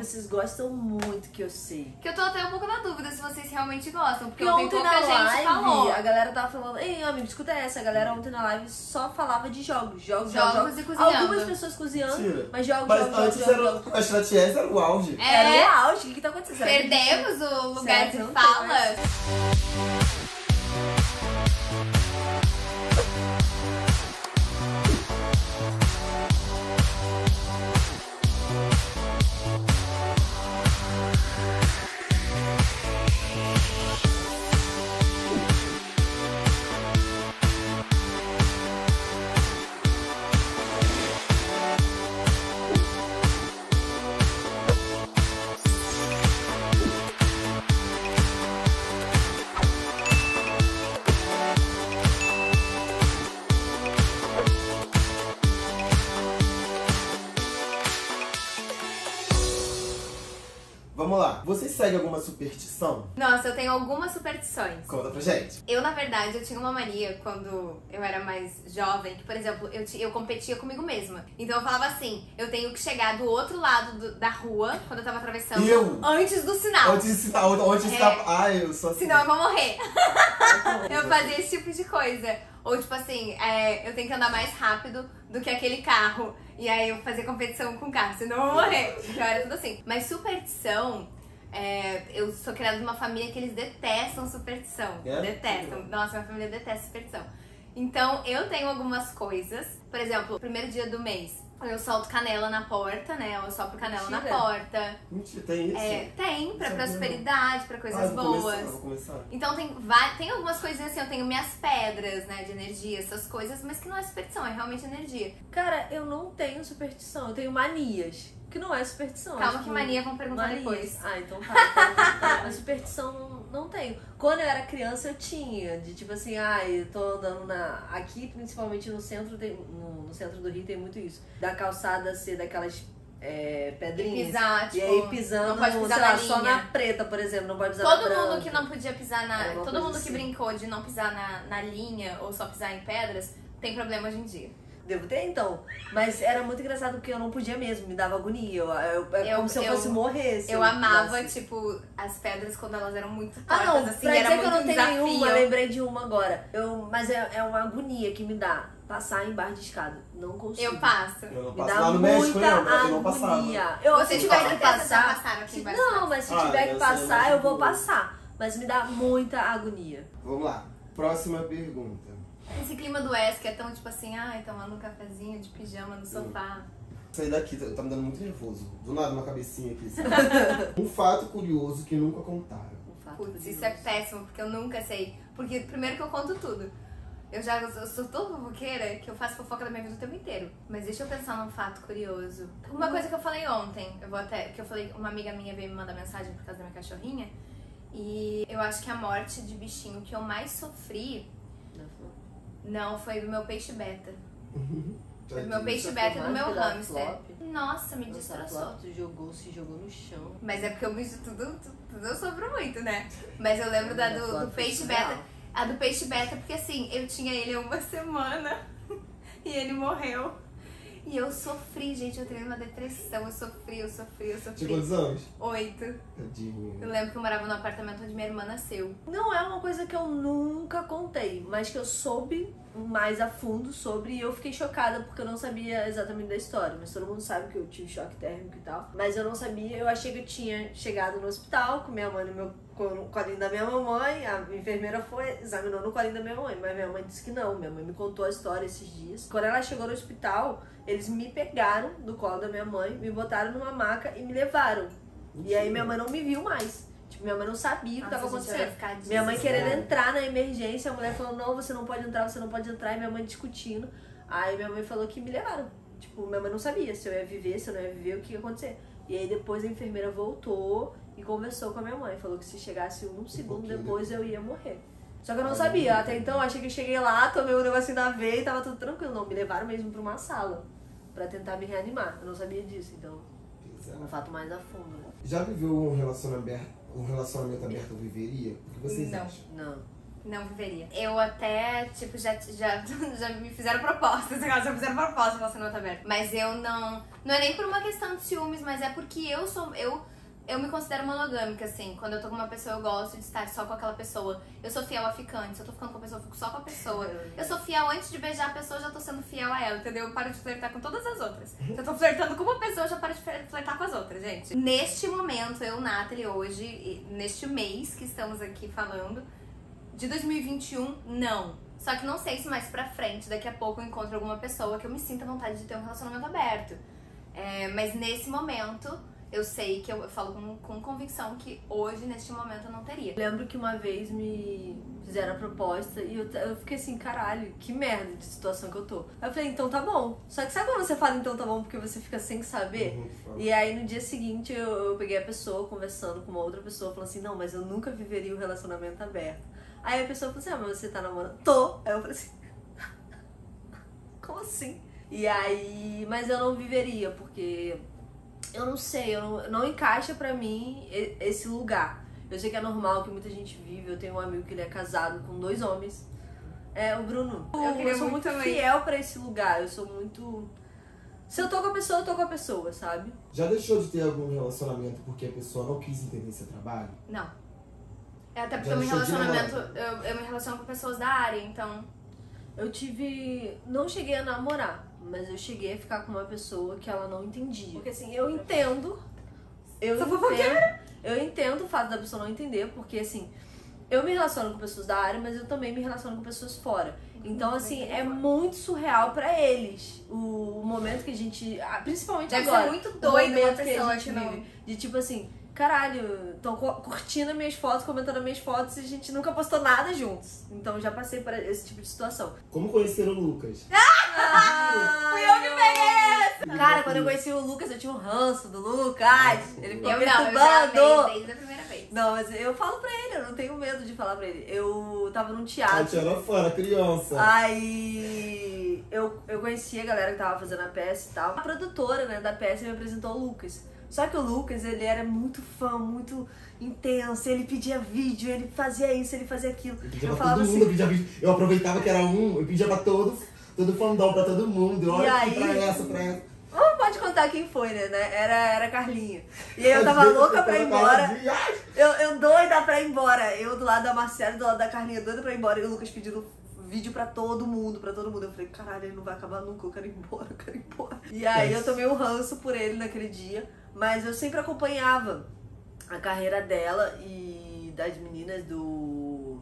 vocês gostam muito, que eu sei. Que eu tô até um pouco na dúvida se vocês realmente gostam, porque Porque ontem ontem pouca na gente live, falou. a galera tava falando, ei, amigo, escuta essa. A galera ontem na live só falava de jogos. Jogos E cozinhando. Algumas pessoas cozinhando, Mentira. mas jogos. A Stratiés era o auge. Era o auge. O que tá acontecendo? Perdemos o lugar Certo, de não tem fala. mais. Vamos lá. Você segue alguma superstição? Nossa, eu tenho algumas superstições. Conta pra gente. Eu, na verdade, eu tinha uma mania quando eu era mais jovem, que, por exemplo, eu competia comigo mesma. Então eu falava assim, eu tenho que chegar do outro lado da rua, quando eu tava atravessando, antes do sinal. Antes de sinal, Ai, eu sou assim. Senão eu vou morrer. Eu fazia esse tipo de coisa. Ou tipo assim, eu tenho que andar mais rápido do que aquele carro. E aí eu fazia competição com o carro, senão eu vou morrer. Então era tudo assim. Mas superstição, eu sou criada numa família que eles detestam superstição. Detestam. Nossa, minha família detesta superstição. Então eu tenho algumas coisas. Por exemplo, primeiro dia do mês, eu solto canela na porta, né? Eu sopro canela na porta. Mentira, tem isso? Tem, pra prosperidade, pra coisas boas. Vou começar. Então tem algumas coisinhas assim, eu tenho minhas pedras, né, de energia, essas coisas, mas que não é superstição, é realmente energia. Cara, eu não tenho superstição, eu tenho manias. Que não é superstição. Calma que mania, vamos perguntar depois. Ah, então tá. Mas superstição não tenho. Quando eu era criança eu tinha, de tipo assim, eu tô andando aqui, principalmente no centro, no centro do Rio tem muito isso. Da calçada ser daquelas pedrinhas. E pisar, tipo, e aí pisando, não pode pisar sei lá, na só linha. na preta, por exemplo, não pode pisar Todo na branca. mundo que não podia pisar na... Alguma Todo coisa mundo que assim. brincou de não pisar na linha ou só pisar em pedras, tem problema hoje em dia. Devo ter, então. Mas era muito engraçado porque eu não podia mesmo, me dava agonia. Como se eu fosse morrer. Eu amava, tipo, as pedras quando elas eram muito tortas, não, assim, pra era dizer que eu muito não tenho desafio. nenhuma, eu lembrei de uma agora. Mas é uma agonia que me dá passar em barra de escada. Não consigo. Eu passo. Eu não Me passo dá lá no México, muita eu não passava. agonia. Você tiver que passar aqui embaixo. Não, mas se tiver que passar, eu vou passar. Mas me dá muita agonia. Vamos lá. Próxima pergunta. Esse clima do Oeste que é tão tipo assim, tomando um cafezinho de pijama no sofá. Sair daqui, tá me dando muito nervoso. Do nada, uma cabecinha aqui. Assim. Um fato curioso que nunca contaram. Putz, isso é péssimo, porque eu nunca sei. Porque primeiro que eu conto tudo. Eu sou tão fofoqueira que eu faço fofoca da minha vida o tempo inteiro. Mas deixa eu pensar num fato curioso. Uma coisa que eu falei ontem, que eu falei, uma amiga minha veio me mandar mensagem por causa da minha cachorrinha. E eu acho que a morte de bichinho que eu mais sofri não foi do meu peixe beta. Foi do meu peixe beta e do meu hamster. Nossa, me destroçou. Se jogou no chão. Mas é porque o bicho tudo eu sofro muito, né? Mas eu lembro do peixe beta. A do peixe beta, porque assim, eu tinha ele há uma semana e ele morreu. E eu sofri, gente, eu entrei numa depressão, eu sofri. Tinha quantos anos? 8. Tadinho. Eu lembro que eu morava no apartamento onde minha irmã nasceu. Não é uma coisa que eu nunca contei, mas que eu soube mais a fundo sobre e eu fiquei chocada porque eu não sabia exatamente da história. Mas todo mundo sabe que eu tive choque térmico e tal. Mas eu não sabia, eu achei que eu tinha chegado no hospital com minha mãe no colinho da minha mamãe. A enfermeira examinou no colinho da minha mãe, mas minha mãe disse que não. Minha mãe me contou a história esses dias. Quando ela chegou no hospital, eles me pegaram do colo da minha mãe, me botaram numa maca e me levaram. E aí minha mãe não me viu mais. Tipo, minha mãe não sabia o que estava acontecendo. Minha mãe querendo entrar na emergência, a mulher falou, não, você não pode entrar, e minha mãe discutindo. Aí minha mãe falou que me levaram. Tipo, minha mãe não sabia se eu ia viver, se eu não ia viver, o que ia acontecer. E aí depois a enfermeira voltou e conversou com a minha mãe. Falou que se chegasse um segundo depois eu ia morrer. Só que eu não sabia. Até então, achei que eu cheguei lá, tomei um negocinho da veia e tava tudo tranquilo. Não, me levaram mesmo pra uma sala pra tentar me reanimar. Eu não sabia disso, então é um fato mais a fundo. Né? Já viveu um relacionamento aberto ou viveria? O que vocês acham? Não. Não viveria. Eu até, tipo, já me fizeram propostas, já fizeram propostas de relacionamento aberto. Mas eu não... Não é nem por uma questão de ciúmes, mas é porque eu me considero monogâmica, assim. Quando eu tô com uma pessoa, eu gosto de estar só com aquela pessoa. Eu sou fiel a ficante. Se eu tô ficando com a pessoa, eu fico só com a pessoa. Eu sou fiel antes de beijar a pessoa, eu já tô sendo fiel a ela, entendeu? Eu paro de flertar com todas as outras. Se eu tô flertando com uma pessoa, eu já paro de flertar com as outras, gente. Neste momento, eu, Nathalie, hoje, neste mês que estamos aqui falando, de 2021, não. Só que não sei se mais pra frente, daqui a pouco eu encontro alguma pessoa que eu me sinta à vontade de ter um relacionamento aberto. Mas nesse momento... Eu sei que eu falo com convicção que hoje, neste momento, eu não teria. Eu lembro que uma vez me fizeram a proposta e eu fiquei assim, caralho, que merda de situação que eu tô. Aí eu falei, então tá bom. Só que sabe quando você fala então tá bom porque você fica sem saber? E aí no dia seguinte eu peguei a pessoa conversando com uma outra pessoa, falando assim, não, mas eu nunca viveria um relacionamento aberto. Aí a pessoa falou assim, mas você tá namorando? Tô. Aí eu falei assim, como assim? E aí, mas eu não viveria, porque... Eu não sei, não encaixa pra mim esse lugar. Eu sei que é normal, que muita gente vive. Eu tenho um amigo que ele é casado com 2 homens. É o Bruno. Eu sou muito fiel pra esse lugar. Eu sou muito... Se eu tô com a pessoa, eu tô com a pessoa, sabe? Já deixou de ter algum relacionamento porque a pessoa não quis entender seu trabalho? Não. Até porque eu me relaciono com pessoas da área, então... Não cheguei a namorar, mas eu cheguei a ficar com uma pessoa que ela não entendia. Porque assim, eu entendo o fato da pessoa não entender, porque assim, eu me relaciono com pessoas da área, mas eu também me relaciono com pessoas fora. Então assim, é muito surreal pra eles o momento que a gente, principalmente deve agora. Deve ser muito doido uma pessoa que a gente não... vive, de tipo assim, caralho, estão curtindo as minhas fotos, comentando as minhas fotos e a gente nunca postou nada juntos. Então eu já passei por esse tipo de situação. Como conheceram o Lucas? Fui eu que peguei! Cara, quando eu conheci o Lucas, eu tinha um ranço do Lucas. Ele ficou eu perturbando. já amei desde a primeira vez. Não, mas eu falo pra ele, eu não tenho medo de falar pra ele. Eu tava num teatro. Ela fora, criança. Aí eu conheci a galera que tava fazendo a peça e tal. A produtora, né, da peça me apresentou o Lucas. Só que o Lucas, ele era muito fã, muito intenso, ele pedia vídeo, ele fazia isso, ele fazia aquilo. Eu pedia pra todo mundo, eu pedia vídeo. Eu aproveitava que era eu pedia pra todo fandom, pra todo mundo. Olha aqui, pra essa. Não pode contar quem foi, né? Era a Carlinha. E aí eu tava louca pra ir embora. Eu doida pra ir embora. Eu do lado da Marcela, do lado da Carlinha, doida pra ir embora. E o Lucas pedindo vídeo pra todo mundo. Eu falei, caralho, ele não vai acabar nunca, eu quero ir embora. E aí eu tomei um ranço por ele naquele dia. Mas eu sempre acompanhava a carreira dela e das meninas do...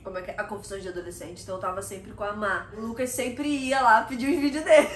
Como é que é? A Confissões de Adolescente. Então eu tava sempre com a Má. O Lucas sempre ia lá pedir os vídeos dele.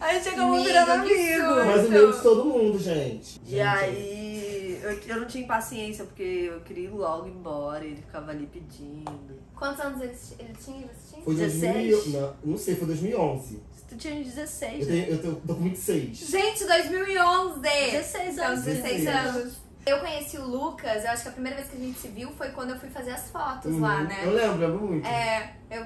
Aí a gente acabou virando amigo. Mais ou menos todo mundo, gente. E aí eu não tinha paciência, porque eu queria ir logo embora. Ele ficava ali pedindo. Quantos anos ele tinha? Você tinha? Foi 16? Não sei, foi 2011. Tu tinha 16, Eu tô com 26. Gente, 2011! 16 anos. Então, 16 anos. Eu conheci o Lucas, eu acho que a primeira vez que a gente se viu foi quando eu fui fazer as fotos lá, né? Eu lembro muito.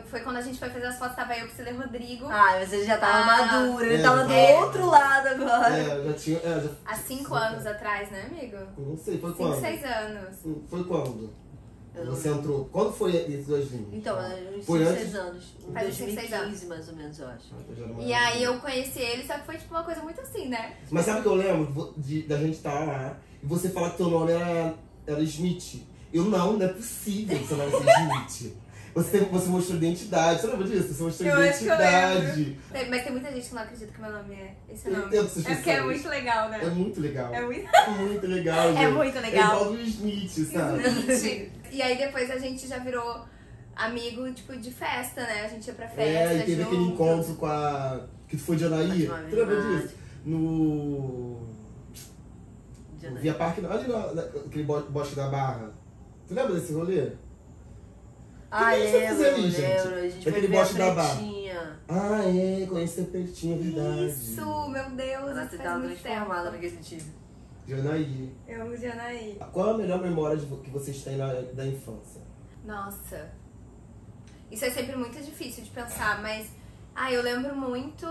Foi quando a gente foi fazer as fotos, tava eu, Priscila e Rodrigo. Ah, mas ele já tava maduro, ele tava do outro lado agora. Já tinha... Há 5 anos atrás, né, amigo? Não sei, foi quando? 5, 6 anos. Foi quando? Você entrou. Quando foi esses 2 vinhos? Então, uns 6 anos. Em Faz 6 2015, anos. mais ou menos, eu acho. E aí eu conheci ele, só que foi tipo uma coisa muito assim, né? Mas sabe o que eu lembro da gente estar lá e você falar que teu nome era Smith? Não é possível que seu nome seja Smith. Você mostrou identidade. Você lembra disso? Você mostrou identidade. Mas tem muita gente que não acredita que meu nome é esse nome. Eu entendo, porque é muito legal, né? É muito legal. É muito legal, gente. É muito legal. É igual do Smith, sabe? Smith. E aí depois a gente já virou amigo, tipo, de festa, né? A gente ia pra festa. E teve aquele encontro com a... Que foi de Anaí. Tu lembra disso? Via Parque, ali aquele bosque da Barra. Tu lembra desse rolê? Lembro. A gente foi Aquele ver a bosque da Barra. Pretinha. Conheci a Pretinha, verdade. Isso, meu Deus, Você isso tava faz muito transformada tempo. naquele time. De Anaí. Eu amo de Anaí. Qual é a melhor memória que vocês têm da infância? Nossa. Isso é sempre muito difícil de pensar, mas... eu lembro muito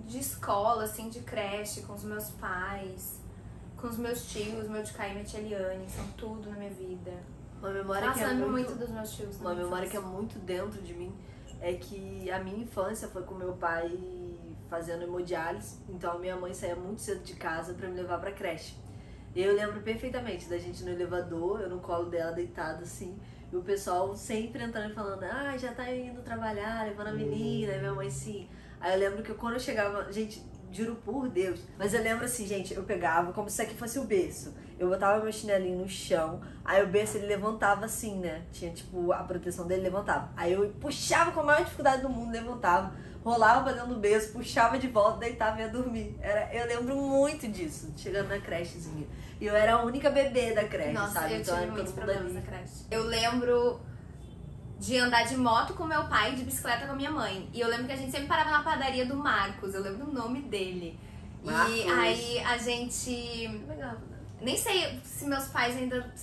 de escola, assim, de creche, com os meus pais, com os meus tios, meu de Caio e minha tia Eliane, são tudo na minha vida. Uma memória Nossa, que eu é lembro muito, muito dos meus tios. uma memória que é muito dentro de mim é que a minha infância foi com meu pai fazendo hemodiálise. Então a minha mãe saía muito cedo de casa pra me levar pra creche. E eu lembro perfeitamente da gente no elevador, eu no colo dela deitada assim, e o pessoal sempre entrando e falando, ah, já tá indo trabalhar, levando a menina, e minha mãe sim. Aí eu lembro que quando eu chegava, gente, juro por Deus, mas eu lembro assim, gente, eu pegava como se aqui fosse o berço. Eu botava meu chinelinho no chão, aí o berço ele levantava assim, né? Tinha tipo, a proteção dele levantava. Aí eu puxava com a maior dificuldade do mundo, levantava, rolava pra dentro do berço, puxava de volta, deitava e ia dormir. Eu lembro muito disso, chegando na crechezinha. E eu era a única bebê da creche, Nossa, sabe? eu Então tive era muitos todo mundo problemas na ali. creche. Eu lembro de andar de moto com meu pai e de bicicleta com a minha mãe. E eu lembro que a gente sempre parava na padaria do Marcos, eu lembro o nome dele. Marcos. E aí a gente... Legal, né? Nem sei se meus pais ainda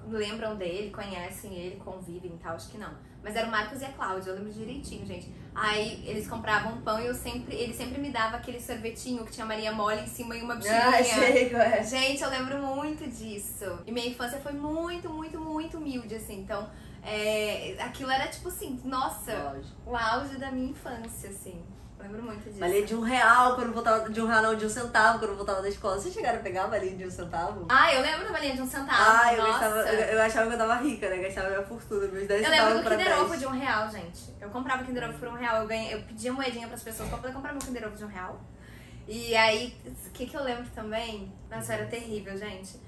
lembram dele, conhecem ele, convivem e tal, acho que não. Mas era o Marcos e a Cláudia, eu lembro direitinho, gente. Aí eles compravam pão e ele sempre me dava aquele sorvetinho que tinha Maria Mole em cima e uma Ah, bexiginha. sei qual é. Gente, eu lembro muito disso. E minha infância foi muito, muito, muito humilde, assim. Então, aquilo era tipo assim, nossa, Lógico. o auge da minha infância, assim. Eu lembro muito disso. Valia de R$1 quando voltava, de R$1 não, de 1 centavo quando eu voltava da escola. Vocês chegaram a pegar a valinha de 1 centavo? Ah, eu lembro da valinha de 1 centavo. Ah, nossa. eu achava que eu tava rica, né? Gastava minha fortuna, meus 10 Eu centavos lembro do pra Kinder Ovo 10. de R$1, gente. Eu comprava Kinder Ovo por R$1. Eu pedia moedinha pras pessoas pra poder comprar meu Kinder Ovo de R$1. E aí, o que eu lembro também? Nossa, era terrível, gente.